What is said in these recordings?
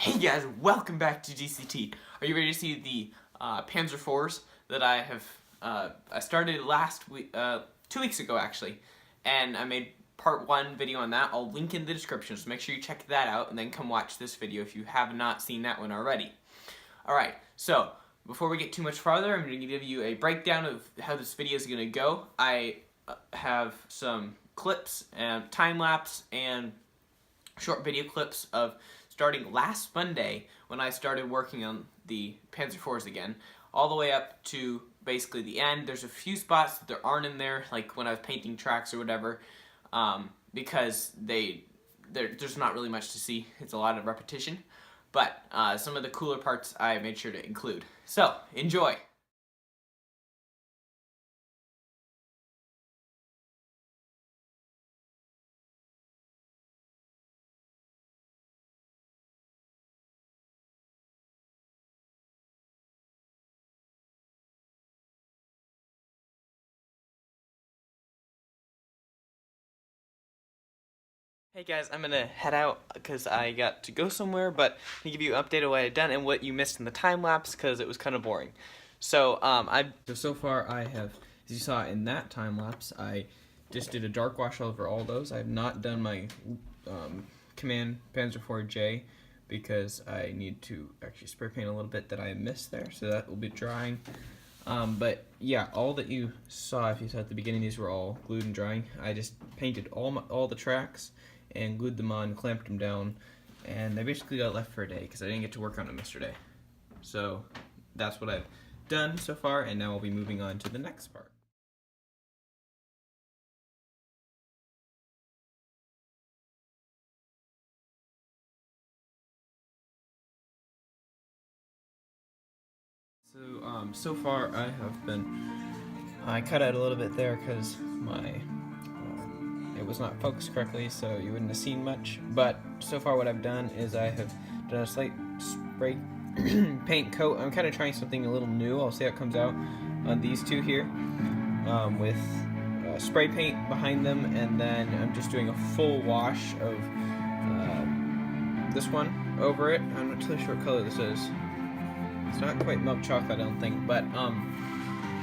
Hey guys, welcome back to GCT. Are you ready to see the Panzer IVs that I have, I started last week, 2 weeks ago actually, and I made part 1 video on that. I'll link in the description, so make sure you check that out and then come watch this video if you have not seen that one already. Alright, so before we get too much farther, I'm going to give you a breakdown of how this video is going to go. I have some clips and time-lapse and short video clips of starting last Monday when I started working on the Panzer IVs again, all the way up to basically the end. There's a few spots that there aren't in there, like when I was painting tracks or whatever, because there's not really much to see. It's a lot of repetition, but some of the cooler parts I made sure to include. So, enjoy! Hey guys, I'm gonna head out because I got to go somewhere, but I'm gonna give you an update of what I've done and what you missed in the time lapse because it was kind of boring. So so far I have, as you saw in that time lapse, I just did a dark wash over all those. I have not done my command Panzer IV J because I need to actually spray paint a little bit that I missed there, so that will be drying. But yeah, all that you saw, if you saw at the beginning, these were all glued and drying. I just painted all the tracks and glued them on, clamped them down, and they basically got left for a day because I didn't get to work on them yesterday. So that's what I've done so far, and now I'll be moving on to the next part. So far I have been, I cut out a little bit there because it was not focused correctly, so you wouldn't have seen much. But so far what I've done is I have done a slight spray paint coat. I'm kind of trying something a little new. I'll see how it comes out on these two here, with spray paint behind them, and then I'm just doing a full wash of this one over it. I'm not totally sure what color this is. It's not quite milk chocolate, I don't think, but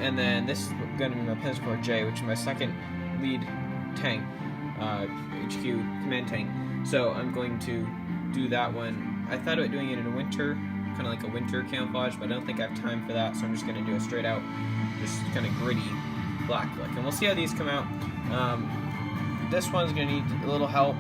and then this is going to be my Panzer IV J, which is my second lead tank, HQ command tank. So I'm going to do that one. I thought about doing it in a winter, kind of like a winter camouflage, but I don't think I have time for that, so I'm just going to do a straight out, just kind of gritty black look. And we'll see how these come out. This one's going to need a little help.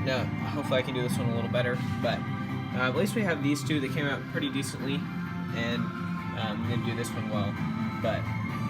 No, hopefully I can do this one a little better, but at least we have these two that came out pretty decently, and I'm going to do this one well. But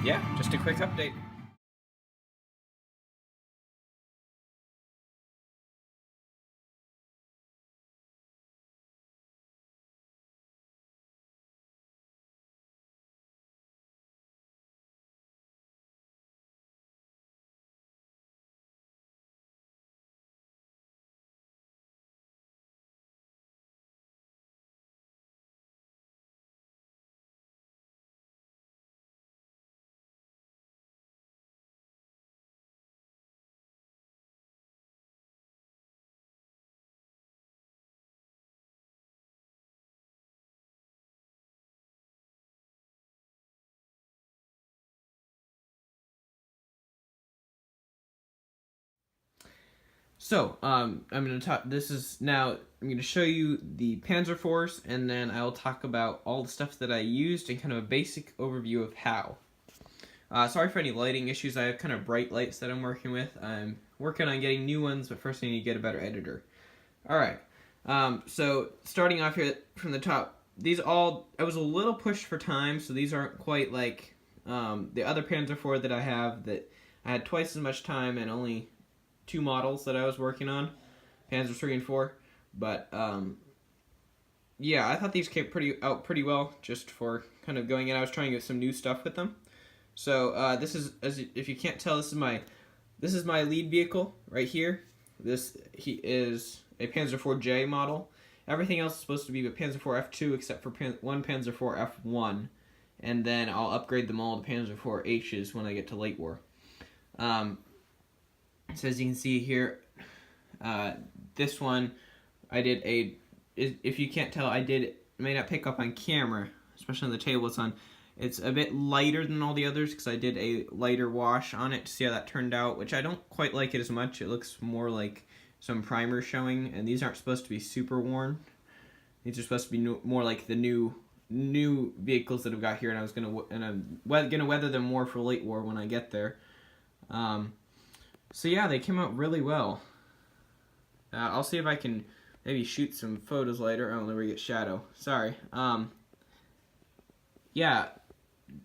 yeah, just a quick update. So, I'm going to talk, I'm going to show you the Panzer IVs, and then I'll talk about all the stuff that I used and kind of a basic overview of how. Sorry for any lighting issues. I have kind of bright lights that I'm working with. I'm working on getting new ones, but first I need to get a better editor. Alright, so starting off here from the top, I was a little pushed for time, so these aren't quite like the other Panzer IV that I have, that I had twice as much time and only 2 models that I was working on, Panzer III and IV, but yeah, I thought these came out pretty well just for kind of going in. I was trying to get some new stuff with them. So this is, if you can't tell, this is my lead vehicle right here. He is a Panzer IV J model. Everything else is supposed to be a Panzer IV F2 except for one Panzer IV F1, and then I'll upgrade them all to Panzer IV H's when I get to late war. So as you can see here, this one, I did a if you can't tell, it may not pick up on camera, especially on the table it's on. It's a bit lighter than all the others because I did a lighter wash on it to see how that turned out, which I don't quite like it as much. It looks more like some primer showing, and these aren't supposed to be super worn. These are supposed to be more like the new vehicles that I've got here, and I'm gonna weather them more for late war when I get there. So yeah, they came out really well. I'll see if I can maybe shoot some photos later. Oh, there we get shadow. Sorry. Yeah,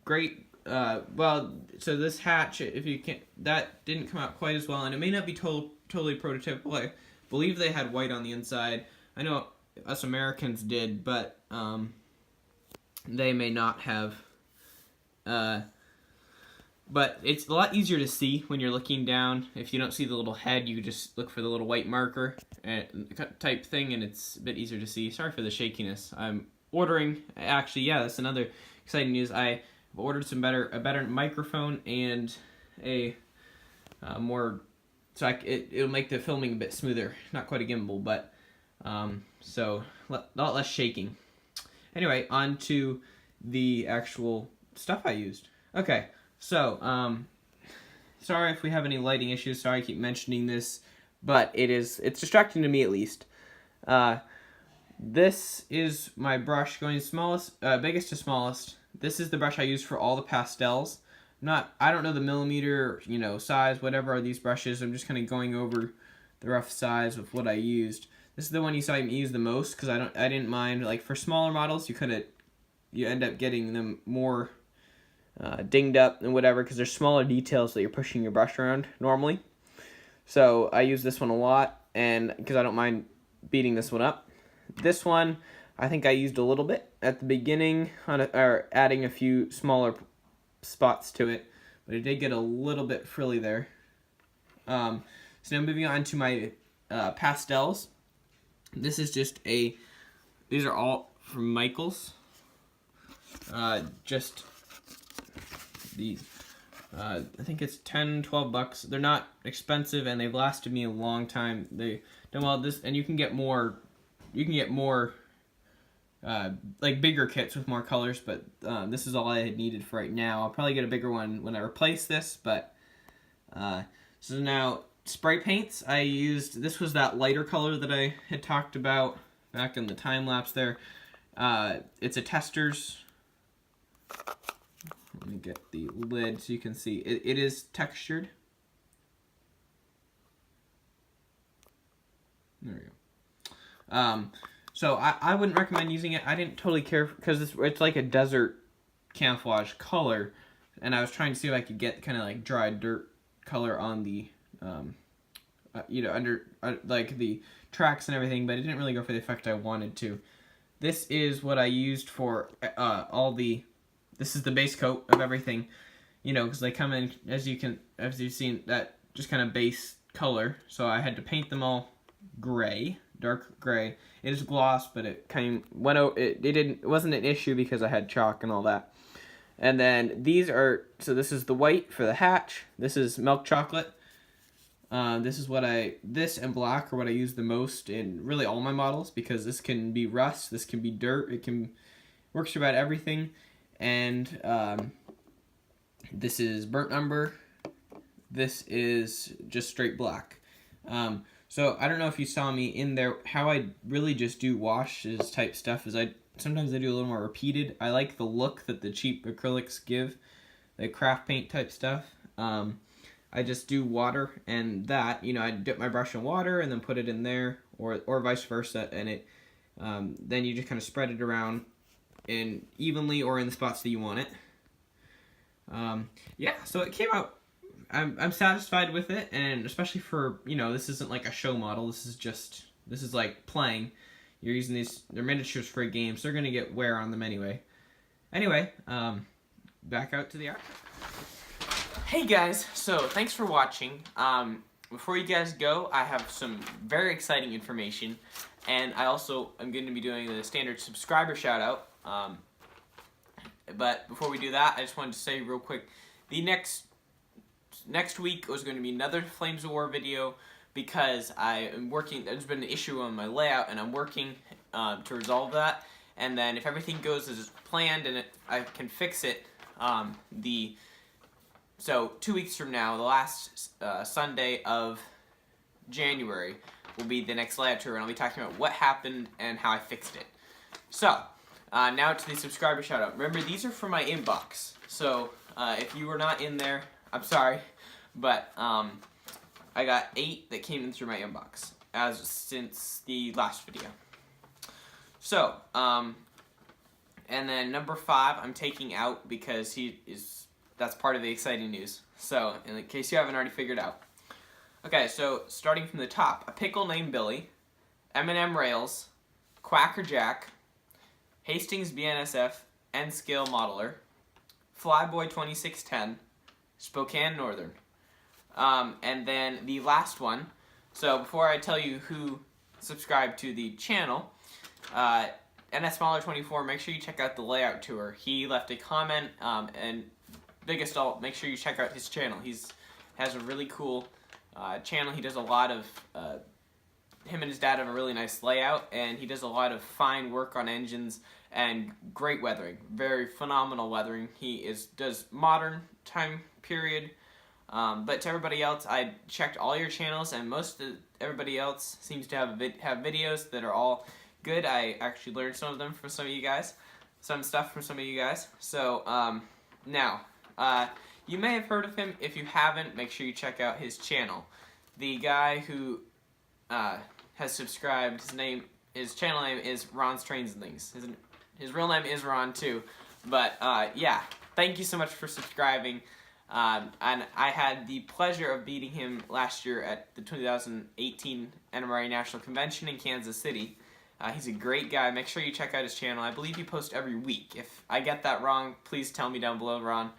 great. Well, so this hatch, if you can't, that didn't come out quite as well, and it may not be totally prototypical. I believe they had white on the inside. I know us Americans did, but they may not have. But it's a lot easier to see when you're looking down. If you don't see the little head, you just look for the little white marker type thing, and it's a bit easier to see. Sorry for the shakiness. I'm ordering, actually, yeah, that's another exciting news. I've ordered a better microphone and a more, so it'll make the filming a bit smoother. Not quite a gimbal, but so a lot less shaking. Anyway, on to the actual stuff I used. Okay. So, sorry if we have any lighting issues. Sorry I keep mentioning this, but it's distracting to me at least. This is my brush going biggest to smallest. This is the brush I use for all the pastels. I don't know the millimeter, size, whatever are these brushes. I'm just kind of going over the rough size of what I used. This is the one you saw me use the most because I didn't mind, like for smaller models you end up getting them more dinged up and whatever because there's smaller details that you're pushing your brush around normally. So I use this one a lot, and because I don't mind beating this one up. This one I think I used a little bit at the beginning or adding a few smaller spots to it, but it did get a little bit frilly there. So now moving on to my pastels. This is just these are all from Michaels. Just these. I think it's $10-12. They're not expensive and they've lasted me a long time. They done well. And you can get more. You can get more, like bigger kits with more colors. But this is all I had needed for right now. I'll probably get a bigger one when I replace this. But so now spray paints. I used. This was that lighter color that I had talked about back in the time lapse there. It's a Testors. Let me get the lid so you can see. It is textured. There we go. So I wouldn't recommend using it. I didn't totally care because it's like a desert camouflage color, and I was trying to see if I could get kind of like dry dirt color on the, under like the tracks and everything, but it didn't really go for the effect I wanted to. This is what I used for this is the base coat of everything, because they come in, as you've seen, that just kind of base color. So I had to paint them all gray, dark gray. It is gloss, but it wasn't an issue because I had chalk and all that. And then this is the white for the hatch. This is milk chocolate. This and black are what I use the most in really all my models because this can be rust, this can be dirt, works for about everything. And this is burnt umber. This is just straight black. So I don't know if you saw me in there. How I really just do washes type stuff is sometimes I do a little more repeated. I like the look that the cheap acrylics give, the craft paint type stuff. I just do water and that, I dip my brush in water and then put it in there, or vice versa, and then you just kind of spread it around in evenly or in the spots that you want it. Yeah, so it came out. I'm satisfied with it, and especially for this isn't like a show model. This is like playing. You're using they're miniatures for a game, so they're gonna get wear on them anyway. Anyway, back out to the art. Hey guys, so thanks for watching. Before you guys go, I have some very exciting information, and I also am going to be doing the standard subscriber shout out. But before we do that, I just wanted to say real quick, the next week was going to be another Flames of War video because I am working. There's been an issue on my layout, and I'm working to resolve that. And then if everything goes as planned and I can fix it, so 2 weeks from now, the last Sunday of January will be the next layout tour, and I'll be talking about what happened and how I fixed it. So, now to the subscriber shout out. Remember, these are from my inbox. So, if you were not in there, I'm sorry, but I got 8 that came in through my inbox since the last video. So, and then number 5 I'm taking out because that's part of the exciting news. So, in case you haven't already figured out. Okay, so starting from the top, a pickle named Billy, M&M Rails, Quacker Jack, Hastings BNSF, N-Scale Modeler, Flyboy 2610, Spokane Northern. And then the last one, so before I tell you who subscribed to the channel, NSMauler24, make sure you check out the layout tour. He left a comment, and biggest all, make sure you check out his channel. Has a really cool channel. He does a lot of, him and his dad have a really nice layout, and he does a lot of fine work on engines and great weathering, very phenomenal weathering. He does modern time period, but to everybody else, I checked all your channels, and everybody else seems to have videos that are all good. I actually learned some of them from some of you guys, some stuff from some of you guys. So now, you may have heard of him. If you haven't, make sure you check out his channel. The guy who has subscribed, his channel name is Ron's Trains and Things. His real name is Ron too. But yeah, thank you so much for subscribing. And I had the pleasure of beating him last year at the 2018 NMRA National Convention in Kansas City. He's a great guy. Make sure you check out his channel. I believe he posts every week. If I get that wrong, please tell me down below, Ron.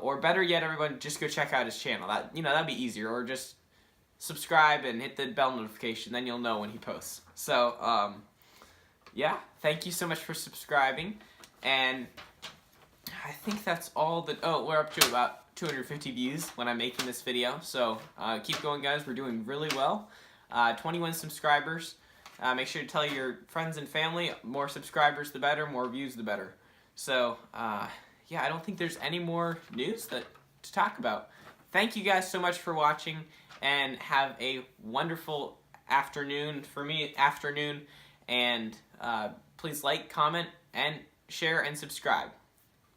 Or better yet, everyone, just go check out his channel. That'd be easier. Or just subscribe and hit the bell notification. Then you'll know when he posts. So, yeah, thank you so much for subscribing. And I think that's all that. Oh, we're up to about 250 views when I'm making this video. So keep going, guys. We're doing really well. 21 subscribers. Make sure to tell your friends and family. More subscribers, the better. More views, the better. So, yeah, I don't think there's any more news to talk about. Thank you guys so much for watching, and have a wonderful afternoon, for me, and please like, comment, and share, and subscribe.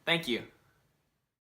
Thank you.